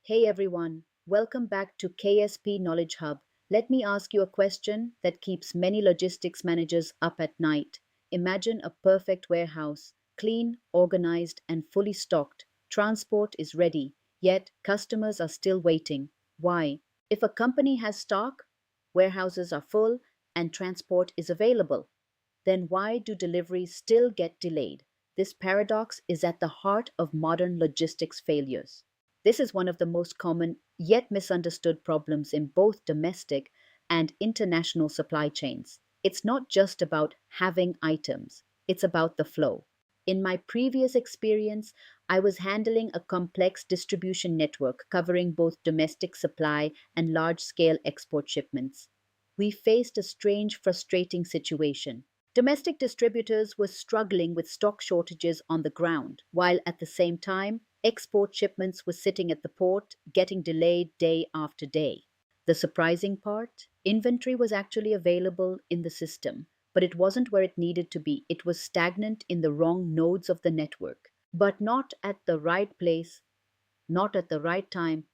Hey everyone, welcome back to KSP Knowledge Hub. Let me ask you a question that keeps many logistics managers up at night. Imagine a perfect warehouse, clean, organized, and fully stocked. Transport is ready, yet customers are still waiting. Why? If a company has stock, warehouses are full, and transport is available, then why do deliveries still get delayed? This paradox is at the heart of modern logistics failures. This is one of the most common yet misunderstood problems in both domestic and international supply chains. It's not just about having items, it's about the flow. In my previous experience, I was handling a complex distribution network covering both domestic supply and large scale export shipments. We faced a strange, frustrating situation. Domestic distributors were struggling with stock shortages on the ground, while at the same time, export shipments were sitting at the port, getting delayed day after day. The surprising part, inventory was actually available in the system, but it wasn't where it needed to be. It was stagnant in the wrong nodes of the network, but not at the right place, not at the right time.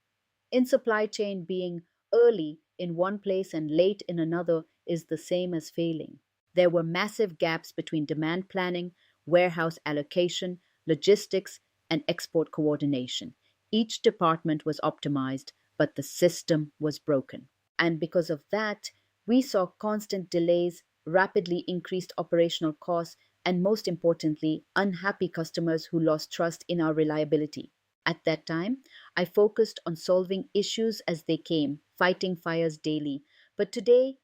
In supply chain, being early in one place and late in another is the same as failing. There were massive gaps between demand planning, warehouse allocation, logistics, and export coordination. Each department was optimized, but the system was broken. And because of that, we saw constant delays, rapidly increased operational costs, and most importantly, unhappy customers who lost trust in our reliability. At that time, I focused on solving issues as they came, fighting fires daily. But today,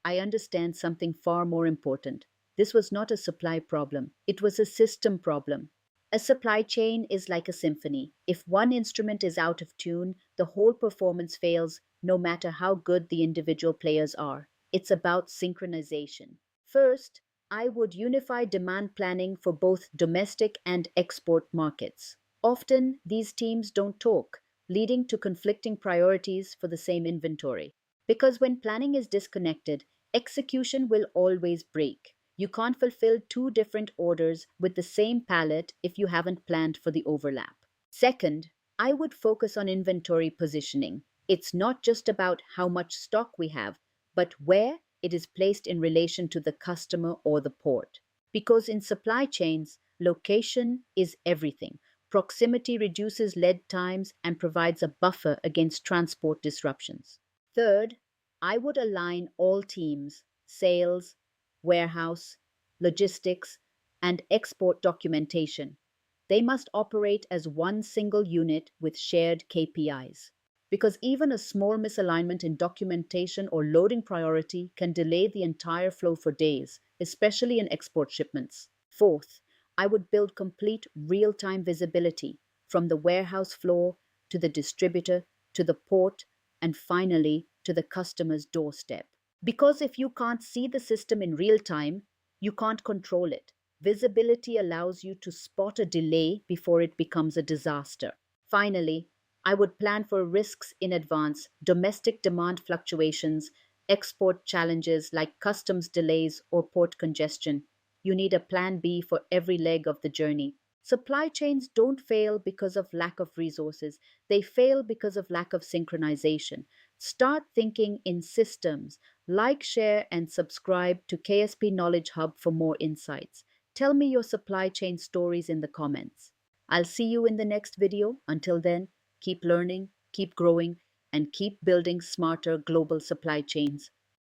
I understand something far more important. This was not a supply problem, it was a system problem. A supply chain is like a symphony. If one instrument is out of tune, the whole performance fails, no matter how good the individual players are. It's about synchronization. First, I would unify demand planning for both domestic and export markets. Often, these teams don't talk, leading to conflicting priorities for the same inventory. Because when planning is disconnected, execution will always break. You can't fulfill two different orders with the same pallet if you haven't planned for the overlap. Second, I would focus on inventory positioning. It's not just about how much stock we have, but where it is placed in relation to the customer or the port. Because in supply chains, location is everything. Proximity reduces lead times and provides a buffer against transport disruptions. Third, I would align all teams, sales, warehouse, logistics, and export documentation. They must operate as one single unit with shared KPIs. Because even a small misalignment in documentation or loading priority can delay the entire flow for days, especially in export shipments. Fourth, I would build complete real time visibility from the warehouse floor to the distributor to the port and finally to the customer's doorstep. Because if you can't see the system in real time, you can't control it. Visibility allows you to spot a delay before it becomes a disaster. Finally, I would plan for risks in advance, domestic demand fluctuations, export challenges like customs delays or port congestion. You need a plan B for every leg of the journey. Supply chains don't fail because of lack of resources, they fail because of lack of synchronization. Start thinking in systems. Like, share, and subscribe to KSP Knowledge Hub for more insights. Tell me your supply chain stories in the comments. I'll see you in the next video. Until then, keep learning, keep growing, and keep building smarter global supply chains.